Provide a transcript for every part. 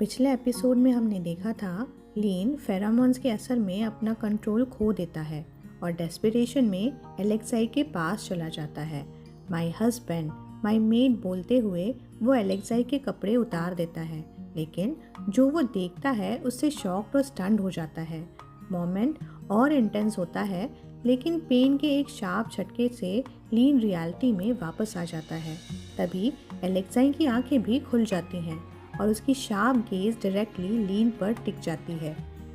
पिछले एपिसोड में हमने देखा था लीन फेरामोन्स के असर में अपना कंट्रोल खो देता है और डेस्परेशन में एलेक्साई के पास चला जाता है। माई हस्बैंड, माई मेड बोलते हुए वो एलेक्साई के कपड़े उतार देता है, लेकिन जो वो देखता है उससे शॉक्ड और स्टन्ड हो जाता है। मोमेंट और इंटेंस होता है, लेकिन पेन के एक शार्प झटके से लीन रियलिटी में वापस आ जाता है। तभी एलेक्साई की आंखें भी खुल जाती हैं और उसकी शार्प गेज डायरेक्टली लीन पर टिक जाती है।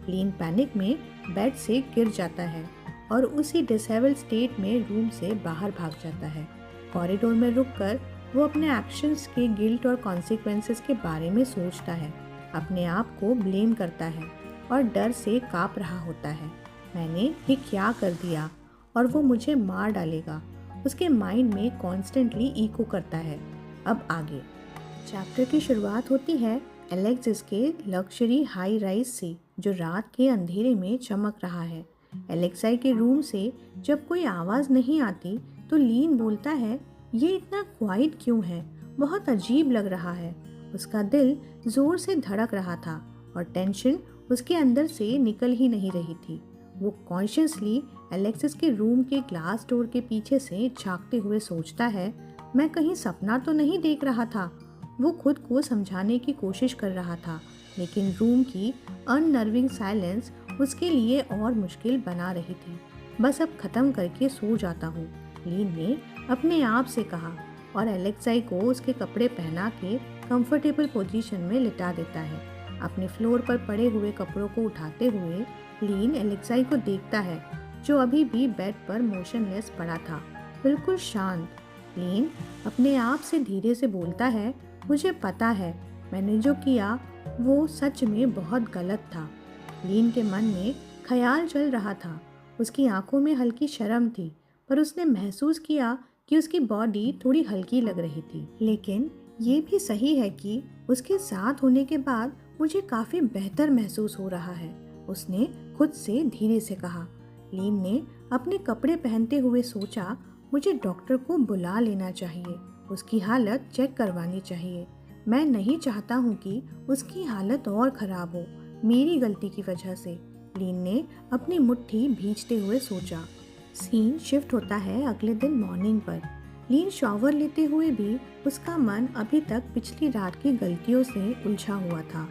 लीन पैनिक में बेड से गिर जाता है और उसी डिसेबल स्टेट में रूम से बाहर भाग जाता है। कॉरिडोर में रुककर वो अपने एक्शंस के गिल्ट और कॉन्सिक्वेंसेस के बारे में सोचता है, अपने आप को ब्लेम करता है और डर से काँप रहा होता है। मैंने ये क्या कर दिया और वो मुझे मार डालेगा, उसके माइंड में कॉन्स्टेंटली इको करता है। अब आगे चैप्टर की शुरुआत होती है एलेक्सिस के लग्जरी हाई राइज से, जो रात के अंधेरे में चमक रहा है। एलेक्साई के रूम से जब कोई आवाज़ नहीं आती तो लीन बोलता है, ये इतना क्वाइट क्यों है, बहुत अजीब लग रहा है। उसका दिल ज़ोर से धड़क रहा था और टेंशन उसके अंदर से निकल ही नहीं रही थी। वो कॉन्शियसली एलेक्सिस के रूम के ग्लास डोर के पीछे से झांकते हुए सोचता है, मैं कहीं सपना तो नहीं देख रहा था। वो खुद को समझाने की कोशिश कर रहा था, लेकिन रूम की अननर्विंग साइलेंस उसके लिए और मुश्किल बना रही थी। बस अब ख़त्म करके सो जाता हूँ, लीन ने अपने आप से कहा और एलेक्साई को उसके कपड़े पहना के कंफर्टेबल पोजीशन में लिटा देता है। अपने फ्लोर पर पड़े हुए कपड़ों को उठाते हुए लीन एलेक्साई को देखता है, जो अभी भी बेड पर मोशनलेस पड़ा था, बिल्कुल शांत। लीन अपने आप से धीरे से बोलता है, मुझे पता है मैंने जो किया वो सच में बहुत गलत था। लीन के मन में ख्याल चल रहा था, उसकी आंखों में हल्की शर्म थी, पर उसने महसूस किया कि उसकी बॉडी थोड़ी हल्की लग रही थी। लेकिन ये भी सही है कि उसके साथ होने के बाद मुझे काफ़ी बेहतर महसूस हो रहा है, उसने खुद से धीरे से कहा। लीन ने अपने कपड़े पहनते हुए सोचा, मुझे डॉक्टर को बुला लेना चाहिए, उसकी हालत चेक करवानी चाहिए। मैं नहीं चाहता हूँ कि उसकी हालत और ख़राब हो मेरी गलती की वजह से, लीन ने अपनी मुट्ठी भींचते हुए सोचा। सीन शिफ्ट होता है अगले दिन मॉर्निंग पर। लीन शॉवर लेते हुए भी उसका मन अभी तक पिछली रात की गलतियों से उलझा हुआ था।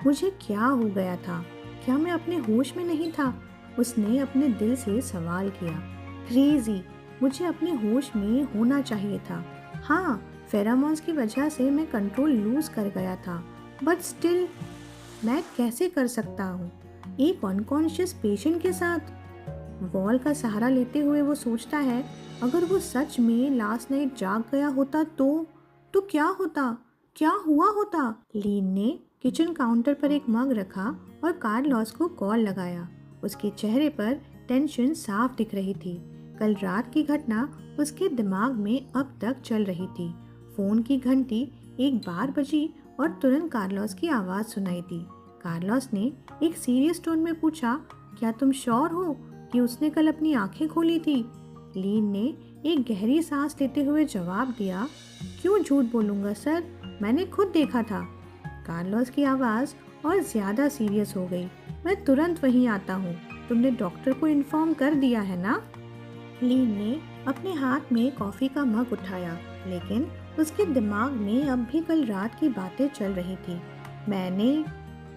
मुझे क्या हो गया था, क्या मैं अपने होश में नहीं था? उसने अपने दिल से सवाल किया। क्रेजी, मुझे अपने होश में होना चाहिए था। हाँ, फेरामोन्स की वजह से मैं कंट्रोल लूज कर गया था, बट स्टिल मैं कैसे कर सकता हूँ एक अनकॉन्शियस पेशेंट के साथ? वॉल का सहारा लेते हुए वो सोचता है, अगर वो सच में लास्ट नाइट जाग गया होता तो क्या होता, क्या हुआ होता? लीन ने किचन काउंटर पर एक मग रखा और कार्लोस को कॉल लगाया। उसके चेहरे पर टेंशन साफ दिख रही थी। कल रात की घटना उसके दिमाग में अब तक चल रही थी। फोन की घंटी एक बार बजी और तुरंत कार्लोस की आवाज़ सुनाई दी। कार्लोस ने एक सीरियस टोन में पूछा, क्या तुम श्योर हो कि उसने कल अपनी आंखें खोली थी? लीन ने एक गहरी सांस लेते हुए जवाब दिया, क्यों झूठ बोलूँगा सर, मैंने खुद देखा था। कार्लोस की आवाज़ और ज़्यादा सीरियस हो गई। मैं तुरंत वहीं आता हूँ, तुमने डॉक्टर को इन्फॉर्म कर दिया है ना? लीन ने अपने हाथ में कॉफ़ी का मग उठाया, लेकिन उसके दिमाग में अब भी कल रात की बातें चल रही थी।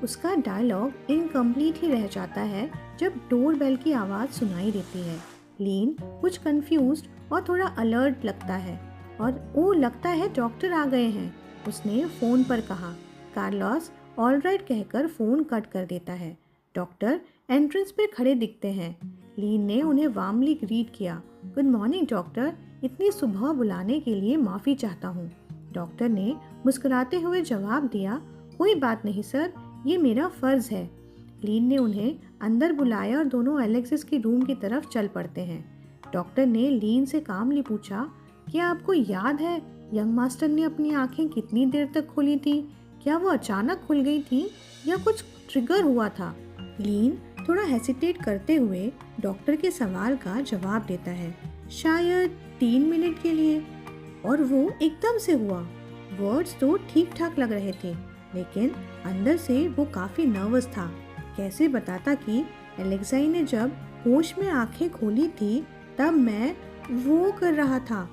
उसका डायलॉग इनकम्प्लीट ही रह जाता है जब डोर बेल की आवाज़ सुनाई देती है। लीन कुछ कंफ्यूज्ड और थोड़ा अलर्ट लगता है और ओ लगता है डॉक्टर आ गए हैं, उसने फ़ोन पर कहा। कार्लोस ऑलराइट कहकर फ़ोन कट कर देता है। डॉक्टर एंट्रेंस पर खड़े दिखते हैं। लीन ने उन्हें वार्मली ग्रीट किया। गुड मॉर्निंग डॉक्टर, इतनी सुबह बुलाने के लिए माफ़ी चाहता हूँ। डॉक्टर ने मुस्कुराते हुए जवाब दिया, कोई बात नहीं सर, ये मेरा फ़र्ज़ है। लीन ने उन्हें अंदर बुलाया और दोनों एलेक्सिस की रूम की तरफ चल पड़ते हैं। डॉक्टर ने लीन से कामली पूछा, क्या आपको याद है यंग मास्टर ने अपनी आंखें कितनी देर तक खोली थी? क्या वो अचानक खुल गई थी या कुछ ट्रिगर हुआ था? लीन थोड़ा हेसिटेट करते हुए डॉक्टर के सवाल का जवाब देता है, शायद 3 मिनट के लिए। और वो एकदम से हुआ। वर्ड्स तो ठीक ठाक लग रहे थे, लेकिन अंदर से वो काफ़ी नर्वस था। कैसे बताता कि एलेक्साई ने जब होश में आंखें खोली थी तब मैं वो कर रहा था।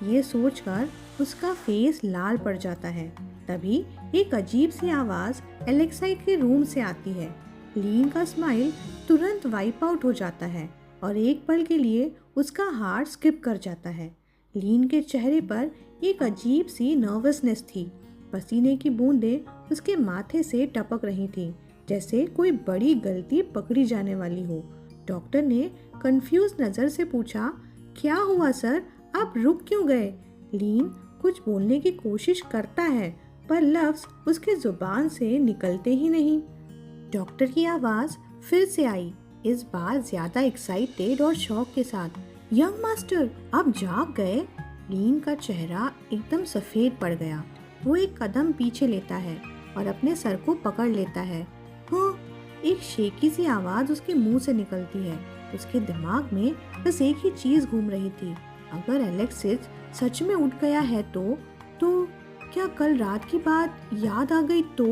ये सोचकर उसका फेस लाल पड़ जाता है। तभी एक अजीब सी आवाज़ एलेक्साई के रूम से आती है। लीन का स्माइल तुरंत वाइप आउट हो जाता है और एक पल के लिए उसका हार्ट स्किप कर जाता है। लीन के चेहरे पर एक अजीब सी नर्वसनेस थी। पसीने की बूंदें उसके माथे से टपक रही थी, जैसे कोई बड़ी गलती पकड़ी जाने वाली हो। डॉक्टर ने कंफ्यूज नज़र से पूछा, क्या हुआ सर, आप रुक क्यों गए? लीन कुछ बोलने की कोशिश करता है पर लफ्ज़ उसके जुबान से निकलते ही नहीं। डॉक्टर की आवाज़ फिर से आई, इस बार ज़्यादा एक्साइटेड और शौक के साथ। यंग मास्टर, आप जाग गए? लीन का चेहरा एकदम सफ़ेद पड़ गया। वो एक कदम पीछे लेता है और अपने सर को पकड़ लेता है। हाँ, एक शेकी सी आवाज़ उसके मुंह से निकलती है। उसके दिमाग में बस एक ही चीज़ घूम रही थी, अगर एलेक्सिस सच में उठ गया है तो क्या कल रात की बात याद आ गई तो?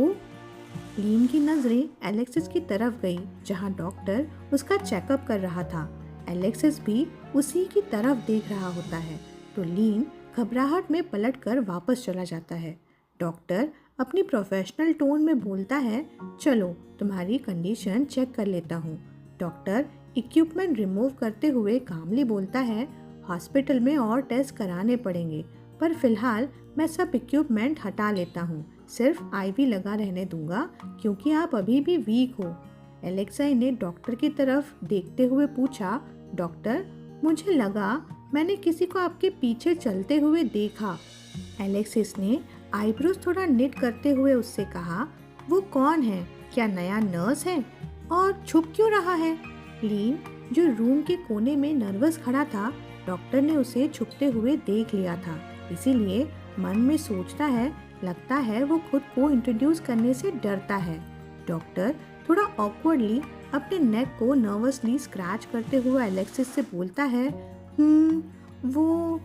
लीन की नज़रें एलेक्सिस की तरफ गई जहां डॉक्टर उसका चेकअप कर रहा था। एलेक्सिस भी उसी की तरफ देख रहा होता है तो लीन घबराहट में पलटकर वापस चला जाता है। डॉक्टर अपनी प्रोफेशनल टोन में बोलता है, चलो तुम्हारी कंडीशन चेक कर लेता हूँ। डॉक्टर इक्विपमेंट रिमूव करते हुए कामली बोलता है, हॉस्पिटल में और टेस्ट कराने पड़ेंगे पर फिलहाल मैं सब इक्विपमेंट हटा लेता हूँ, सिर्फ आईवी लगा रहने दूंगा क्योंकि आप अभी भी वीक हो। एलेक्साई ने डॉक्टर की तरफ देखते हुए पूछा, डॉक्टर, मुझे लगा मैंने किसी को आपके पीछे चलते हुए देखा। एलेक्सिस ने आईब्रोज थोड़ा निट करते हुए उससे कहा, वो कौन है? क्या नया नर्स है? और छुप क्यों रहा है? लीन जो रूम के कोने में नर्वस खड़ा था, डॉक्टर ने उसे छुपते हुए देख लिया था, इसीलिए मन में सोचता है, लगता है वो खुद को इंट्रोड्यूस करने से डरता है। डॉक्टर थोड़ा ऑकवर्डली अपने नेक को नर्वसली स्क्रैच करते हुए एलेक्सिस से बोलता है, वो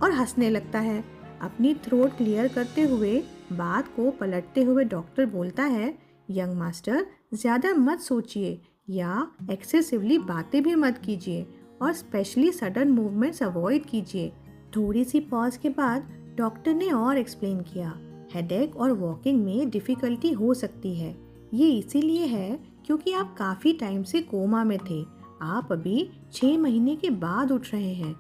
और हंसने लगता है। अपनी थ्रोट क्लियर करते हुए बात को पलटते हुए डॉक्टर बोलता है, यंग मास्टर, ज़्यादा मत सोचिए या एक्सेसिवली बातें भी मत कीजिए और स्पेशली सडन मूवमेंट्स अवॉइड कीजिए। थोड़ी सी पॉज के बाद डॉक्टर ने और एक्सप्लेन किया, हेडेक और वॉकिंग में डिफ़िकल्टी हो सकती है। ये इसीलिए है क्योंकि आप काफ़ी टाइम से कोमा में थे, आप अभी 6 महीने के बाद उठ रहे हैं।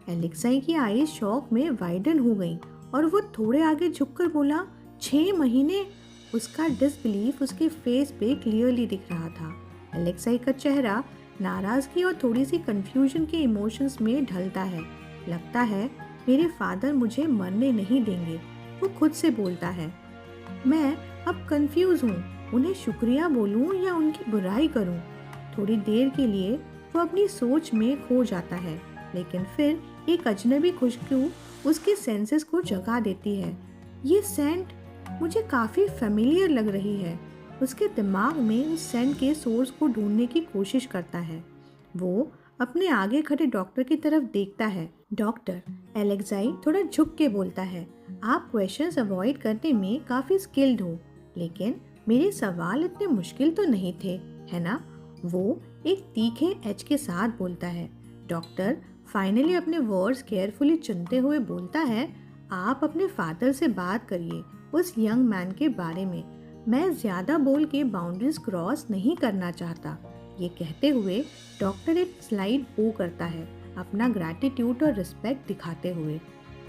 एलेक्साई की आईज शॉक में वाइडन हो गई और वो थोड़े आगे झुककर बोला, 6 महीने? उसका डिसबिलीफ उसके फेस पे क्लियरली दिख रहा था। एलेक्साई का चेहरा नाराज़गी और थोड़ी सी कंफ्यूजन के इमोशंस में ढलता है। लगता है मेरे फादर मुझे मरने नहीं देंगे, वो खुद से बोलता है। मैं अब कंफ्यूज हूँ, उन्हें शुक्रिया बोलूँ या उनकी बुराई करूँ। थोड़ी देर के लिए वो अपनी सोच में खो जाता है, लेकिन फिर एक अजनबी खुशबू उसके सेंसेस को जगा देती है। ये सेंट मुझे काफ़ी फेमिलियर लग रही है। उसके दिमाग में उस सेंट के सोर्स को ढूंढने की कोशिश करता है। वो अपने आगे खड़े डॉक्टर की तरफ देखता है। डॉक्टर, एलेक्साई थोड़ा झुक के बोलता है, आप क्वेश्चंस अवॉइड करने में काफ़ी स्किल्ड हो, लेकिन मेरे सवाल इतने मुश्किल तो नहीं थे, है ना? वो एक तीखे एच के साथ बोलता है। डॉक्टर फाइनली अपने वर्ड्स केयरफुली चुनते हुए बोलता है, आप अपने फादर से बात करिए उस यंग मैन के बारे में। मैं ज़्यादा बोल के बाउंड्रीज क्रॉस नहीं करना चाहता। ये कहते हुए डॉक्टर एक स्लाइड बो करता है, अपना ग्रैटिट्यूड और रिस्पेक्ट दिखाते हुए।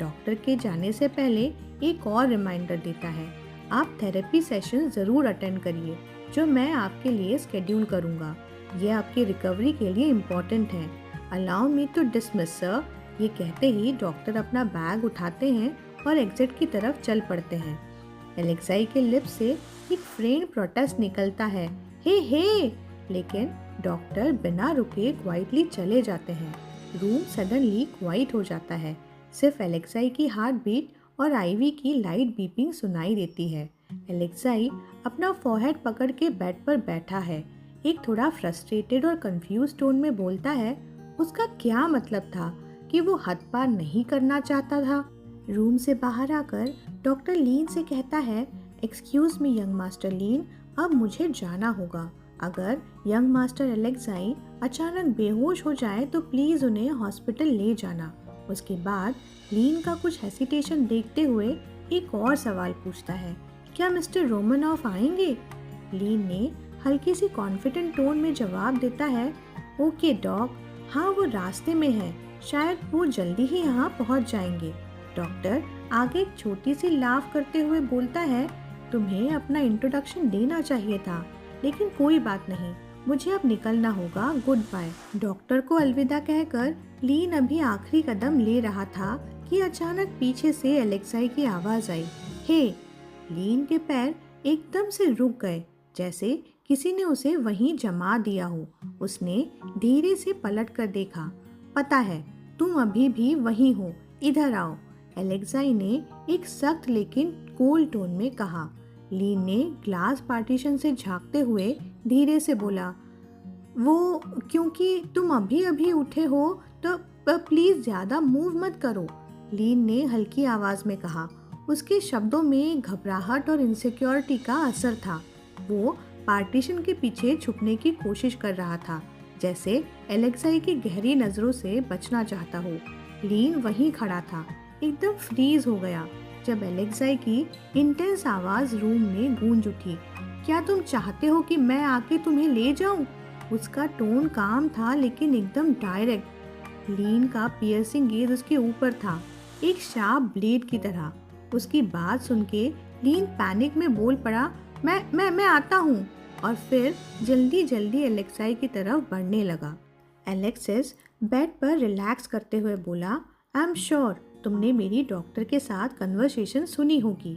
डॉक्टर के जाने से पहले एक और रिमाइंडर देता है, आप थेरेपी सेशन ज़रूर अटेंड करिए जो मैं आपके लिए स्केड्यूल करूँगा। ये आपकी रिकवरी के लिए इम्पॉर्टेंट है। Allow me to dismiss sir. ये कहते ही डॉक्टर अपना बैग उठाते हैं और एग्जिट की तरफ चल पड़ते हैं। एलेक्साई के लिप्स से एक फ्रेंड प्रोटेस्ट निकलता है, हे, लेकिन डॉक्टर बिना रुके क्वाइटली चले जाते हैं। रूम सडनली क्वाइट हो जाता है। सिर्फ एलेक्साई की हार्ट बीट और आईवी की लाइट बीपिंग सुनाई देती है। एलेक्साई अपना फोरहेड पकड़ के बेड पर बैठा है। एक थोड़ा फ्रस्ट्रेटेड और कंफ्यूज टोन में बोलता है, उसका क्या मतलब था कि वो हद पार नहीं करना चाहता था? रूम से बाहर आकर डॉक्टर लीन से कहता है, एक्सक्यूज़ मी यंग मास्टर लीन, अब मुझे जाना होगा। अगर यंग मास्टर एलेक्साई अचानक बेहोश हो जाए तो प्लीज़ उन्हें हॉस्पिटल ले जाना। उसके बाद लीन का कुछ हेसिटेशन देखते हुए एक और सवाल पूछता है, क्या मिस्टर रोमनॉफ आएंगे? लीन ने हल्की सी कॉन्फिडेंट टोन में जवाब देता है, ओके डॉक, हाँ वो रास्ते में है, शायद वो जल्दी ही यहाँ पहुँच जाएंगे। डॉक्टर आगे एक छोटी सी लाफ करते हुए बोलता है, तुम्हें अपना इंट्रोडक्शन देना चाहिए था, लेकिन कोई बात नहीं, मुझे अब निकलना होगा, गुड बाय। डॉक्टर को अलविदा कहकर लीन अभी आखिरी कदम ले रहा था कि अचानक पीछे से एलेक्साई की आवाज़ आई, हे। लीन के पैर एकदम से रुक गए, जैसे किसी ने उसे वहीं जमा दिया हो। उसने धीरे से पलट कर देखा, पता है तुम अभी भी वहीं हो, इधर आओ, एलेक्साई ने एक सख्त लेकिन कोल्ड टोन में कहा। लीन ने ग्लास पार्टीशन से झांकते हुए धीरे से बोला, वो क्योंकि तुम अभी अभी उठे हो तो प्लीज़ ज़्यादा मूव मत करो, लीन ने हल्की आवाज़ में कहा। उसके शब्दों में घबराहट और इनसिक्योरिटी का असर था। वो पार्टीशन के पीछे छुपने की कोशिश कर रहा था, जैसे एलेक्साई की गहरी नज़रों से बचना चाहता हो। लीन वहीं खड़ा था, एकदम फ्रीज हो गया जब एलेक्साई की इंटेंस आवाज़ रूम में गूंज उठी, क्या तुम चाहते हो कि मैं आके तुम्हें ले जाऊं? उसका टोन काम था लेकिन एकदम डायरेक्ट। लीन का पियर्सिंग गेज उसके ऊपर था, एक शार्प ब्लेड की तरह। उसकी बात सुन के लीन पैनिक में बोल पड़ा, मैं आता हूँ, और फिर जल्दी जल्दी एलेक्साई की तरफ बढ़ने लगा। एलेक्सिस बेड पर रिलैक्स करते हुए बोला, आई एम श्योर तुमने मेरी डॉक्टर के साथ कन्वर्सेशन सुनी होगी।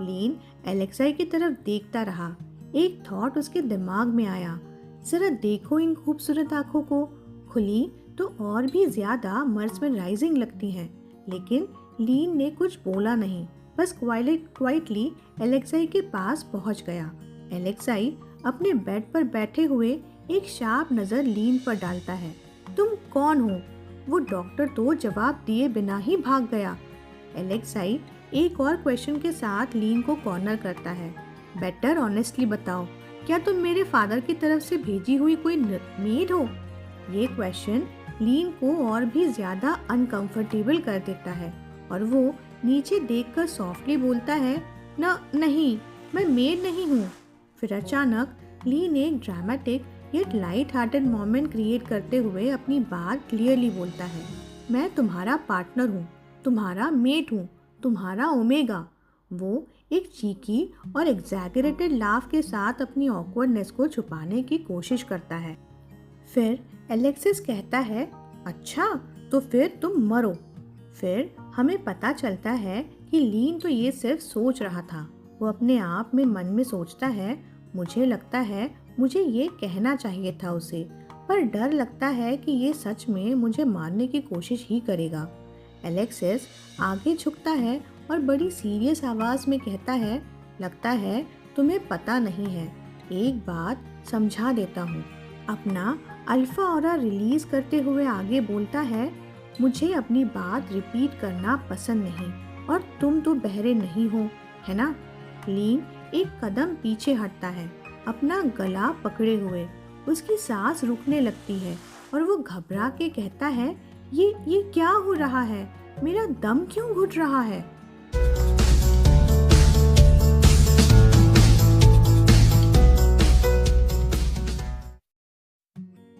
लीन एलेक्साई की तरफ देखता रहा। एक थॉट उसके दिमाग में आया, जरा देखो इन खूबसूरत आंखों को, खुली तो और भी ज्यादा मर्समराइजिंग लगती हैं। लेकिन लीन ने कुछ बोला नहीं, बस क्वाइटली एलेक्साई के पास पहुंच गया। एलेक्साई अपने बेड पर बैठे हुए एक शार्प नज़र लीन पर डालता है। तुम कौन हो? वो डॉक्टर तो जवाब दिए बिना ही भाग गया। एलेक्साई एक और क्वेश्चन के साथ लीन को कॉर्नर करता है, बेटर ऑनेस्टली बताओ, क्या तुम मेरे फादर की तरफ से भेजी हुई कोई मेड हो? ये क्वेश्चन लीन को और भी ज़्यादा अनकंफर्टेबल कर देता है और वो नीचे देखकर सॉफ्टली बोलता है, नहीं, मैं मेड नहीं हूँ। फिर अचानक लीन एक dramatic yet light hearted moment create करते हुए अपनी बात क्लियरली बोलता है, मैं तुम्हारा पार्टनर हूँ, तुम्हारा मेट हूँ, तुम्हारा ओमेगा। वो एक चीकी और एग्जैगरेटेड लाफ के साथ अपनी ऑकवर्डनेस को छुपाने की कोशिश करता है। फिर एलेक्सिस कहता है, अच्छा तो फिर तुम मरो। फिर हमें पता चलता है कि लीन तो ये सिर्फ सोच रहा था। वो अपने आप में मन में सोचता है, मुझे लगता है मुझे ये कहना चाहिए था उसे, पर डर लगता है कि ये सच में मुझे मारने की कोशिश ही करेगा। एलेक्सिस आगे झुकता है और बड़ी सीरियस आवाज़ में कहता है, लगता है तुम्हें पता नहीं है, एक बात समझा देता हूँ। अपना अल्फा ऑरा रिलीज करते हुए आगे बोलता है, मुझे अपनी बात रिपीट करना पसंद नहीं और तुम तो बहरे नहीं हो, है ना? लीन एक कदम पीछे हटता है, अपना गला पकड़े हुए। उसकी सांस रुकने लगती है और वो घबरा के कहता है, ये क्या हो रहा है? मेरा दम क्यों घुट रहा है?